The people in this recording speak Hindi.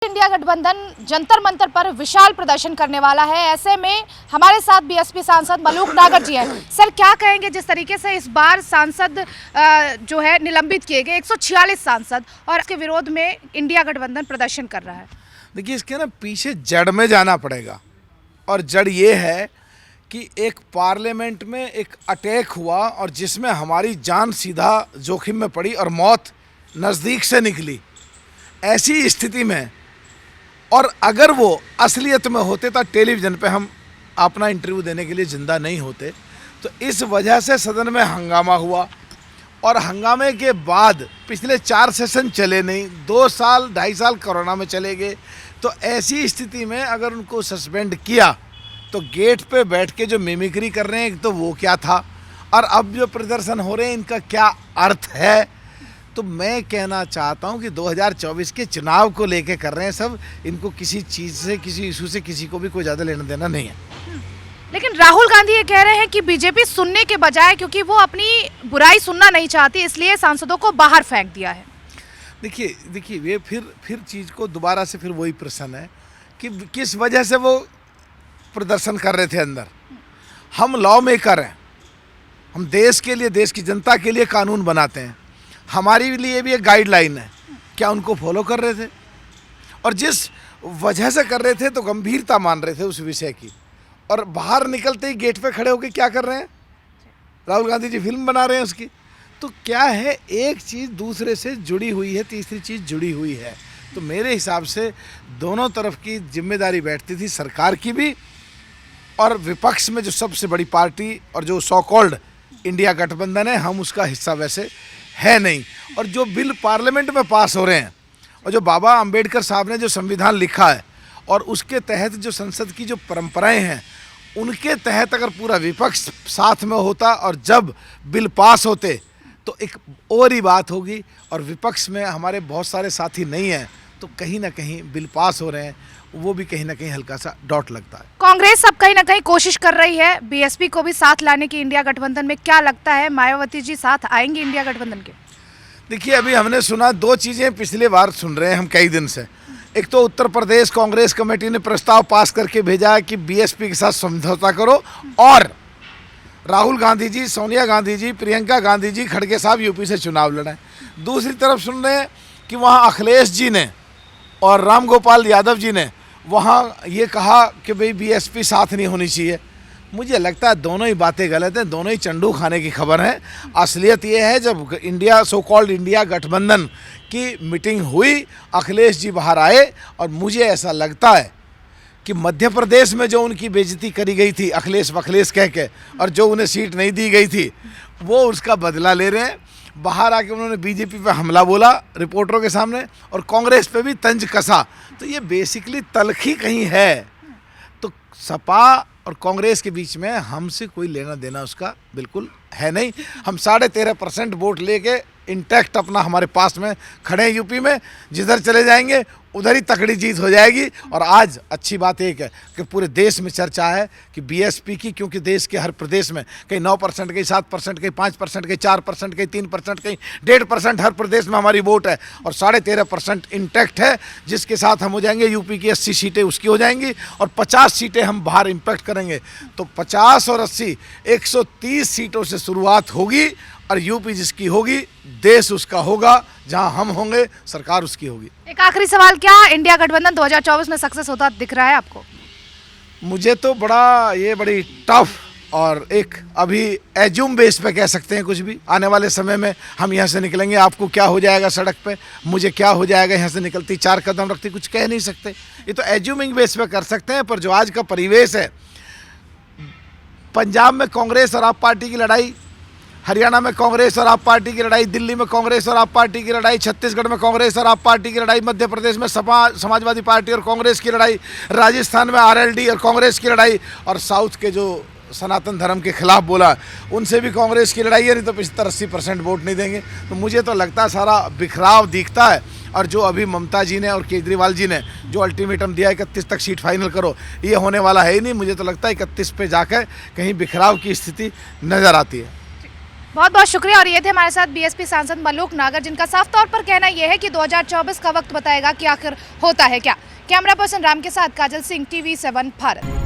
इंडिया गठबंधन जंतर मंतर पर विशाल प्रदर्शन करने वाला है। ऐसे में हमारे साथ बीएसपी सांसद मलूक नागर जी हैं। सर, क्या कहेंगे जिस तरीके से इस बार सांसद जो है निलंबित किए गए 146 सांसद और इसके विरोध में इंडिया गठबंधन प्रदर्शन कर रहा है। देखिए, इसके ना पीछे जड़ में जाना पड़ेगा और जड़ ये है कि एक पार्लियामेंट में एक अटैक हुआ और जिसमें हमारी जान सीधा जोखिम में पड़ी और मौत नज़दीक से निकली। ऐसी स्थिति में और अगर वो असलियत में होते तो टेलीविज़न पे हम अपना इंटरव्यू देने के लिए ज़िंदा नहीं होते। तो इस वजह से सदन में हंगामा हुआ और हंगामे के बाद पिछले 4 सेशन चले नहीं, 2 साल 2.5 साल कोरोना में चले गए। तो ऐसी स्थिति में अगर उनको सस्पेंड किया तो गेट पे बैठ के जो मिमिक्री कर रहे हैं, एक तो वो क्या था और अब जो प्रदर्शन हो रहे हैं इनका क्या अर्थ है। तो मैं कहना चाहता हूं कि 2024 के चुनाव को लेके कर रहे हैं सब। इनको किसी चीज़ से, किसी इशू से किसी को भी कोई ज़्यादा लेना देना नहीं है। लेकिन राहुल गांधी ये कह रहे हैं कि बीजेपी सुनने के बजाय, क्योंकि वो अपनी बुराई सुनना नहीं चाहती, इसलिए सांसदों को बाहर फेंक दिया है। देखिए ये फिर चीज़ को दोबारा से फिर वही प्रश्न है कि किस वजह से वो प्रदर्शन कर रहे थे अंदर। हम लॉ मेकर हैं, हम देश के लिए, देश की जनता के लिए कानून बनाते हैं। हमारे लिए भी एक गाइडलाइन है, क्या उनको फॉलो कर रहे थे? और जिस वजह से कर रहे थे तो गंभीरता मान रहे थे उस विषय की, और बाहर निकलते ही गेट पे खड़े होकर क्या कर रहे हैं? राहुल गांधी जी फिल्म बना रहे हैं उसकी। तो क्या है, एक चीज़ दूसरे से जुड़ी हुई है, तीसरी चीज़ जुड़ी हुई है। तो मेरे हिसाब से दोनों तरफ की जिम्मेदारी बैठती थी, सरकार की भी और विपक्ष में जो सबसे बड़ी पार्टी और जो सो कॉल्ड इंडिया गठबंधन है, हम उसका हिस्सा वैसे है नहीं। और जो बिल पार्लियामेंट में पास हो रहे हैं और जो बाबा अंबेडकर साहब ने जो संविधान लिखा है और उसके तहत जो संसद की जो परंपराएं हैं, उनके तहत अगर पूरा विपक्ष साथ में होता और जब बिल पास होते तो एक और ही बात होगी। और विपक्ष में हमारे बहुत सारे साथी नहीं हैं, तो कहीं ना कहीं बिल पास हो रहे हैं, वो भी कहीं ना कहीं हल्का सा डाउट लगता है। कांग्रेस अब कहीं ना कहीं कोशिश कर रही है बीएसपी को भी साथ लाने की इंडिया गठबंधन में। क्या लगता है, मायावती जी साथ आएंगी इंडिया गठबंधन के? देखिए, अभी हमने सुना 2 चीज़ें पिछली बार सुन रहे हैं हम कई दिन से। एक तो उत्तर प्रदेश कांग्रेस कमेटी ने प्रस्ताव पास करके भेजा है कि बीएसपी के साथ समझौता करो, और राहुल गांधी जी, सोनिया गांधी जी, प्रियंका गांधी जी, खड़गे साहब यूपी से चुनाव लड़ें। दूसरी तरफ सुन रहे हैं कि वहाँ अखिलेश जी ने और राम गोपाल यादव जी ने वहाँ ये कहा कि भाई बीएसपी साथ नहीं होनी चाहिए। मुझे लगता है दोनों ही बातें गलत हैं, दोनों ही चंडू खाने की खबर है। असलियत ये है, जब इंडिया सो कॉल्ड इंडिया गठबंधन की मीटिंग हुई, अखिलेश जी बाहर आए और मुझे ऐसा लगता है कि मध्य प्रदेश में जो उनकी बेइज्जती करी गई थी अखिलेश वखलेश कह के, और जो उन्हें सीट नहीं दी गई थी, वो उसका बदला ले रहे हैं। बाहर आके उन्होंने बीजेपी पे हमला बोला रिपोर्टरों के सामने और कांग्रेस पे भी तंज कसा। तो ये बेसिकली तलखी कहीं है। तो सपा और कांग्रेस के बीच में हमसे कोई लेना देना उसका बिल्कुल है नहीं। हम 13.5% वोट लेके इंटैक्ट अपना हमारे पास में खड़े हैं यूपी में। जिधर चले जाएंगे उधर ही तकड़ी जीत हो जाएगी। और आज अच्छी बात एक है कि पूरे देश में चर्चा है कि बीएसपी की, क्योंकि देश के हर प्रदेश में कहीं 9%, कहीं 7%, कहीं 5%, कहीं 4%, कहीं 3%, कहीं 1.5%, हर प्रदेश में हमारी वोट है और 13.5% इंटैक्ट है, जिसके साथ हम हो जाएंगे। यूपी की 80 सीटें उसकी हो जाएंगी और 50 सीटें हम बाहर इम्पैक्ट करेंगे। तो 50 और 80 130 सीटों से शुरुआत होगी और यूपी जिसकी होगी, देश उसका होगा। जहां हम होंगे, सरकार उसकी होगी। एक आखिरी सवाल, क्या इंडिया गठबंधन 2024 में सक्सेस होता दिख रहा है आपको? मुझे तो बड़ी टफ और एक अभी एज्यूम बेस पे कह सकते हैं कुछ भी। आने वाले समय में हम यहाँ से निकलेंगे, आपको क्या हो जाएगा सड़क पे, मुझे क्या हो जाएगा यहाँ से निकलती 4 कदम रखती, कुछ कह नहीं सकते। ये तो एज्यूमिंग बेस पे कर सकते हैं। पर जो आज का परिवेश है, पंजाब में कांग्रेस और आप पार्टी की लड़ाई, हरियाणा में कांग्रेस और आप पार्टी की लड़ाई, दिल्ली में कांग्रेस और आप पार्टी की लड़ाई, छत्तीसगढ़ में कांग्रेस और आप पार्टी की लड़ाई, मध्य प्रदेश में समाजवादी पार्टी और कांग्रेस की लड़ाई, राजस्थान में आरएलडी और कांग्रेस की लड़ाई, और साउथ के जो सनातन धर्म के खिलाफ बोला उनसे भी कांग्रेस की लड़ाई है। नहीं तो 75-80% वोट नहीं देंगे। तो मुझे तो लगता है सारा बिखराव दिखता है। और जो अभी ममता जी ने और केजरीवाल जी ने जो अल्टीमेटम दिया 31 तक सीट फाइनल करो, ये होने वाला है ही नहीं। मुझे तो लगता है 31 पे जाकर कहीं बिखराव की स्थिति नज़र आती है। बहुत बहुत शुक्रिया। और ये थे हमारे साथ बीएसपी सांसद मलूक नागर, जिनका साफ तौर पर कहना यह है कि 2024 का वक्त बताएगा कि आखिर होता है क्या। कैमरा पर्सन राम के साथ काजल सिंह, TV7 भारत।